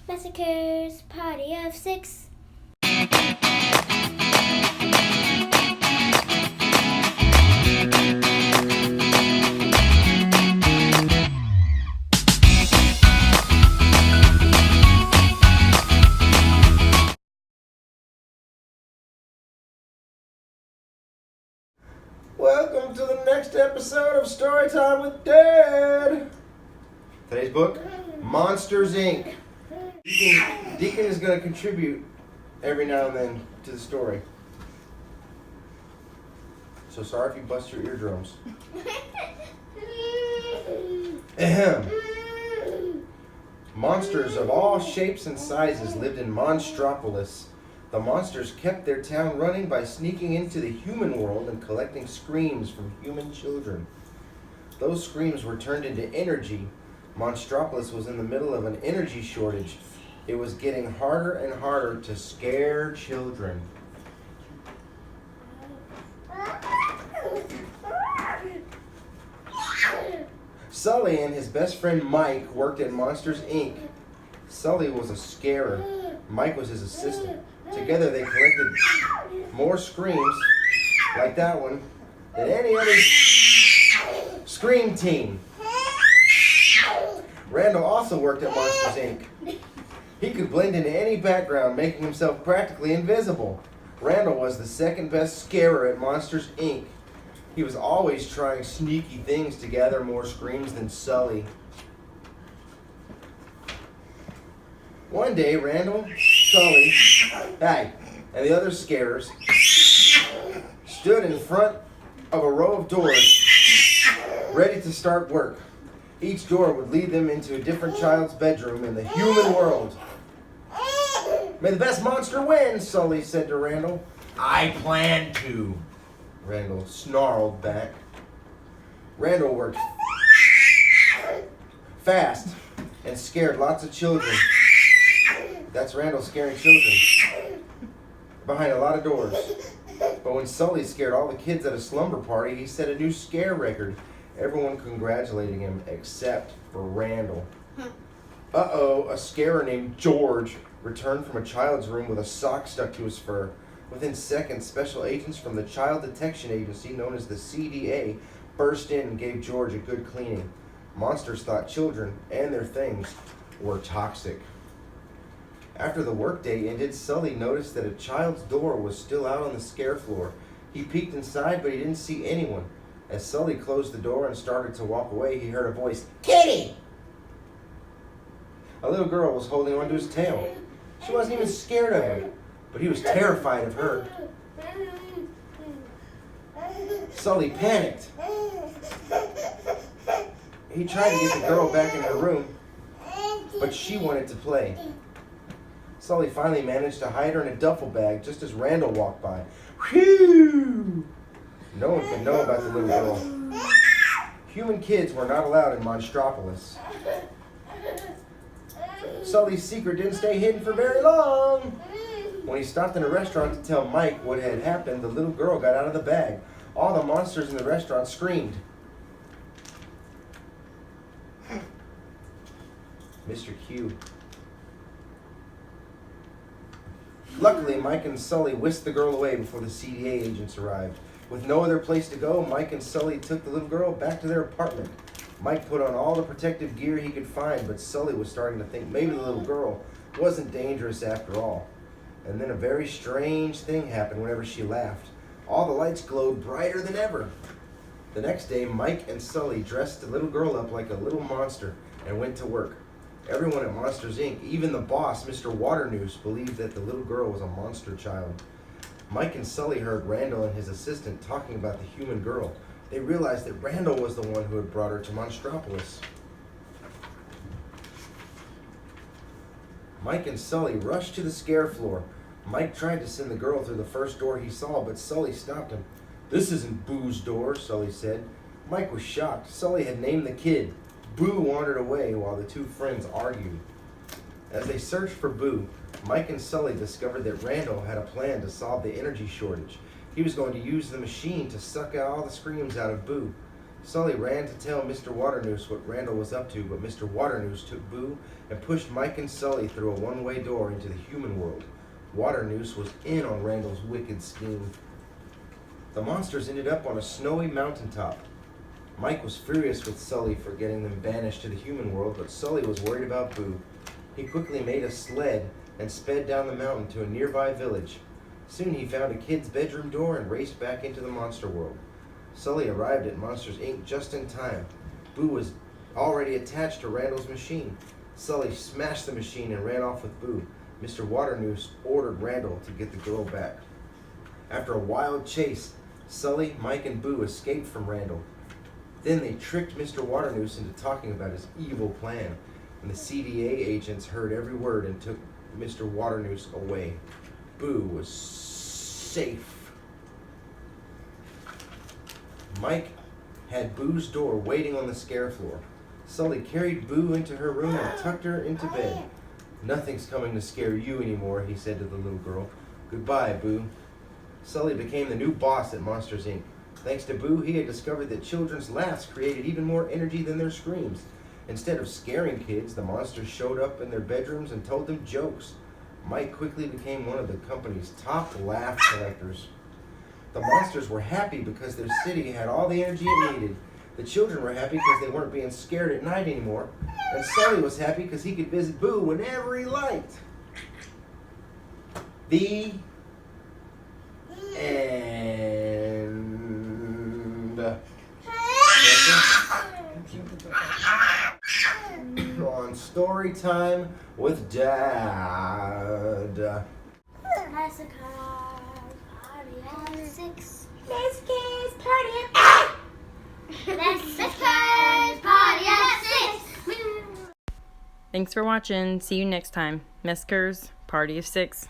Massacres, party of six. Welcome to the next episode of Storytime with Dad. Today's book, Monsters, Inc. Deacon is going to contribute every now and then to the story. So sorry if you bust your eardrums. Ahem. Monsters of all shapes and sizes lived in Monstropolis. The monsters kept their town running by sneaking into the human world and collecting screams from human children. Those screams were turned into energy. Monstropolis was in the middle of an energy shortage. It was getting harder and harder to scare children. Sully and his best friend Mike worked at Monsters, Inc. Sully was a scarer. Mike was his assistant. Together they collected more screams, like that one, than any other scream team. Randall also worked at Monsters, Inc. He could blend into any background, making himself practically invisible. Randall was the second best scarer at Monsters, Inc. He was always trying sneaky things to gather more screams than Sully. One day, Randall, Sully, and the other scarers stood in front of a row of doors, ready to start work. Each door would lead them into a different child's bedroom in the human world. May the best monster win, Sully said to Randall. I plan to, Randall snarled back. Randall worked fast and scared lots of children. That's Randall scaring children behind a lot of doors. But when Sully scared all the kids at a slumber party, he set a new scare record. Everyone congratulating him except for Randall. Uh-oh, a scarer named George returned from a child's room with a sock stuck to his fur. Within seconds, special agents from the Child Detection Agency, known as the CDA, burst in and gave George a good cleaning. Monsters thought children and their things were toxic. After the workday ended, Sully noticed that a child's door was still out on the scare floor. He peeked inside, but he didn't see anyone. As Sully closed the door and started to walk away, he heard a voice, Kitty! A little girl was holding onto his tail. She wasn't even scared of him, but he was terrified of her. Sully panicked. He tried to get the girl back in her room, but she wanted to play. Sully finally managed to hide her in a duffel bag just as Randall walked by. Whew! No one could know about the little girl. Human kids were not allowed in Monstropolis. Sully's secret didn't stay hidden for very long. When he stopped in a restaurant to tell Mike what had happened, the little girl got out of the bag. All the monsters in the restaurant screamed. Mr. Q. Luckily, Mike and Sully whisked the girl away before the CDA agents arrived. With no other place to go, Mike and Sully took the little girl back to their apartment. Mike put on all the protective gear he could find, but Sully was starting to think maybe the little girl wasn't dangerous after all. And then a very strange thing happened whenever she laughed. All the lights glowed brighter than ever. The next day, Mike and Sully dressed the little girl up like a little monster and went to work. Everyone at Monsters, Inc., even the boss, Mr. Waternoose, believed that the little girl was a monster child. Mike and Sully heard Randall and his assistant talking about the human girl. They realized that Randall was the one who had brought her to Monstropolis. Mike and Sully rushed to the scare floor. Mike tried to send the girl through the first door he saw, but Sully stopped him. This isn't Boo's door, Sully said. Mike was shocked. Sully had named the kid. Boo wandered away while the two friends argued. As they searched for Boo, Mike and Sully discovered that Randall had a plan to solve the energy shortage. He was going to use the machine to suck out all the screams out of Boo. Sully ran to tell Mr. Waternoose what Randall was up to, but Mr. Waternoose took Boo and pushed Mike and Sully through a one-way door into the human world. Waternoose was in on Randall's wicked scheme. The monsters ended up on a snowy mountaintop. Mike was furious with Sully for getting them banished to the human world, but Sully was worried about Boo. He quickly made a sled and sped down the mountain to a nearby village. Soon he found a kid's bedroom door and raced back into the monster world. Sully arrived at Monsters, Inc. just in time. Boo was already attached to Randall's machine. Sully smashed the machine and ran off with Boo. Mr. Waternoose ordered Randall to get the girl back. After a wild chase, Sully, Mike, and Boo escaped from Randall. Then they tricked Mr. Waternoose into talking about his evil plan, and the CDA agents heard every word and took Mr. Waternoose away. Boo was safe. Mike had Boo's door waiting on the scare floor. Sully carried Boo into her room and tucked her into bed. "Nothing's coming to scare you anymore," he said to the little girl. "Goodbye, Boo." Sully became the new boss at Monsters, Inc. Thanks to Boo, he had discovered that children's laughs created even more energy than their screams. Instead of scaring kids, the monsters showed up in their bedrooms and told them jokes. Mike quickly became one of the company's top laugh collectors. The monsters were happy because their city had all the energy it needed. The children were happy because they weren't being scared at night anymore. And Sully was happy because he could visit Boo whenever he liked. The end. On story time with Dad. Massacre party of 6. Massacre's party of Massacre party of 6. Thanks for watching. See you next time. Meskers, Party of 6.